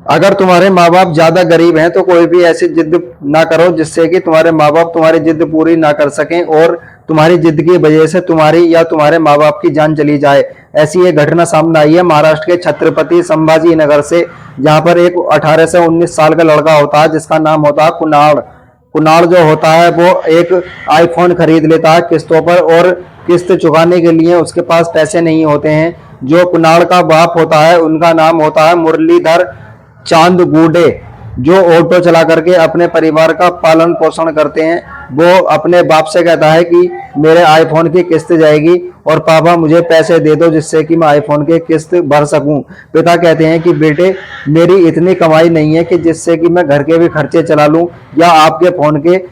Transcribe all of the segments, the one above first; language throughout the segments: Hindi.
अगर तुम्हारे माँ बाप ज्यादा गरीब हैं तो कोई भी ऐसी जिद ना करो जिससे कि तुम्हारे माँ बाप तुम्हारी जिद पूरी ना कर सकें और तुम्हारी जिद की वजह से तुम्हारी या तुम्हारे माँ बाप की जान चली जाए। ऐसी एक घटना सामने आई है महाराष्ट्र के छत्रपति संभाजी नगर से, जहां पर एक 18 से 19 साल का लड़का होता है जिसका नाम होता है कुणाल। कुणाल जो होता है वो एक आईफोन खरीद लेता है किस्तों पर, और किस्त चुकाने के लिए उसके पास पैसे नहीं होते हैं। जो कुणाल का बाप होता है उनका नाम होता है मुरलीधर चांद गूडे, जो ऑटो चला करके अपने परिवार का पालन पोषण करते हैं। वो अपने बाप से कहता है कि मेरे आईफोन की किस्त जाएगी और पापा मुझे पैसे दे दो जिससे कि मैं आईफोन की किस्त भर सकूं। पिता कहते हैं कि बेटे मेरी इतनी कमाई नहीं है कि जिससे कि मैं घर के भी खर्चे चला लूं या आपके फोन के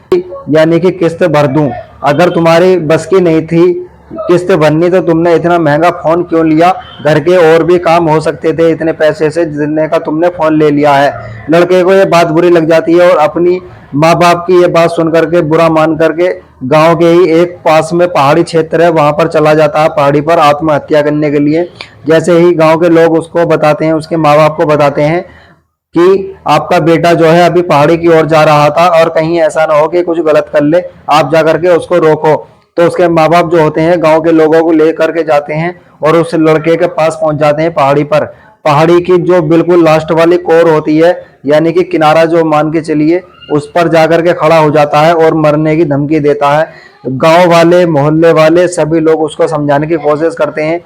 यानी कि किस्त भर दूं। अगर तुम्हारी बस की नहीं थी किस्त भरनी तो तुमने इतना महंगा फोन क्यों लिया? घर के और भी काम हो सकते थे इतने पैसे से जितने का तुमने फोन ले लिया है। लड़के को ये बात बुरी लग जाती है और अपनी माँ बाप की ये बात सुन करके बुरा मान करके गांव के ही एक पास में पहाड़ी क्षेत्र है वहां पर चला जाता है पहाड़ी पर आत्महत्या करने के लिए। जैसे ही गांव के लोग उसको बताते हैं, उसके माँ बाप को बताते हैं कि आपका बेटा जो है अभी पहाड़ी की ओर जा रहा था और कहीं ऐसा ना हो कि कुछ गलत कर ले, आप जा करके उसको रोको। तो उसके माँ बाप जो होते हैं गांव के लोगों को लेकर के जाते हैं और उस लड़के के पास पहुंच जाते हैं पहाड़ी पर। पहाड़ी की जो बिल्कुल लास्ट वाली कोर होती है यानी कि किनारा जो मान के चलिए, उस पर जाकर के खड़ा हो जाता है और मरने की धमकी देता है। गांव वाले मोहल्ले वाले सभी लोग उसको समझाने की कोशिश करते हैं।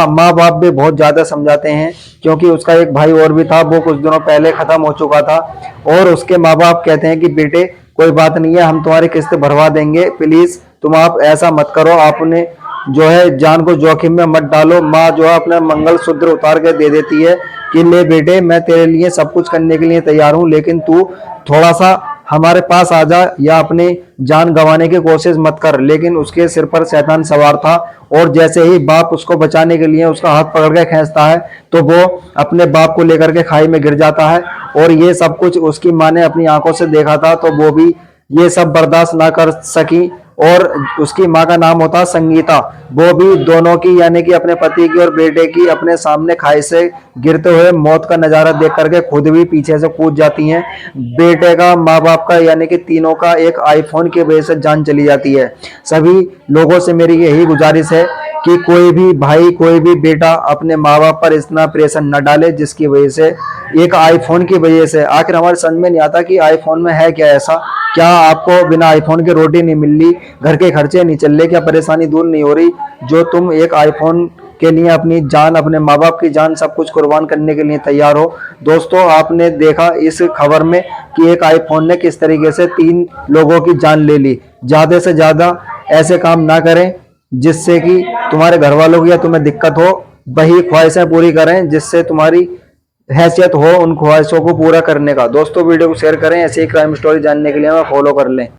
माँ बाप भी बहुत ज्यादा समझाते हैं क्योंकि उसका एक भाई और भी था, वो कुछ दिनों पहले खत्म हो चुका था। और उसके माँ बाप कहते हैं कि बेटे कोई बात नहीं है, हम तुम्हारी किस्त भरवा देंगे, प्लीज तुम आप ऐसा मत करो, आपने जो है जान को जोखिम में मत डालो। माँ जो है अपना मंगल सूत्र उतार के दे देती है कि ले बेटे मैं तेरे लिए सब कुछ करने के लिए तैयार हूं, लेकिन तू थोड़ा सा हमारे पास आ जा या अपनी जान गंवाने की कोशिश मत कर। लेकिन उसके सिर पर शैतान सवार था और जैसे ही बाप उसको बचाने के लिए उसका हाथ पकड़ के खींचता है तो वो अपने बाप को लेकर के खाई में गिर जाता है। और ये सब कुछ उसकी माँ ने अपनी आंखों से देखा था तो वो भी ये सब बर्दाश्त ना कर सकी। और उसकी माँ का नाम होता संगीता, वो भी दोनों की यानी कि अपने पति की और बेटे की अपने सामने खाई से गिरते हुए मौत का नजारा देख करके खुद भी पीछे से कूद जाती हैं। बेटे का माँ बाप का यानी कि तीनों का एक आईफोन की वजह से जान चली जाती है। सभी लोगों से मेरी यही गुजारिश है कि कोई भी भाई कोई भी बेटा अपने माँ बाप पर इतना प्रेशर न डाले जिसकी वजह से एक आईफोन की वजह से। आखिर हमारे समझ में नहीं आता कि आईफोन में है क्या ऐसा, क्या आपको बिना आईफोन के रोटी नहीं मिल रही, घर के खर्चे नहीं चल रहे, क्या परेशानी दूर नहीं हो रही जो तुम एक आईफोन के लिए अपनी जान अपने माँ बाप की जान सब कुछ कुर्बान करने के लिए तैयार हो। दोस्तों आपने देखा इस खबर में कि एक आईफोन ने किस तरीके से 3 लोगों की जान ले ली। ज्यादा से ज्यादा ऐसे काम ना करें जिससे कि तुम्हारे घर वालों की या तुम्हें दिक्कत हो। वही ख्वाहिशें पूरी करें जिससे तुम्हारी हैसियत हो उन ख्वाहिशों को पूरा करने का। दोस्तों वीडियो को शेयर करें, ऐसे ही क्राइम स्टोरी जानने के लिए हमें फॉलो कर लें।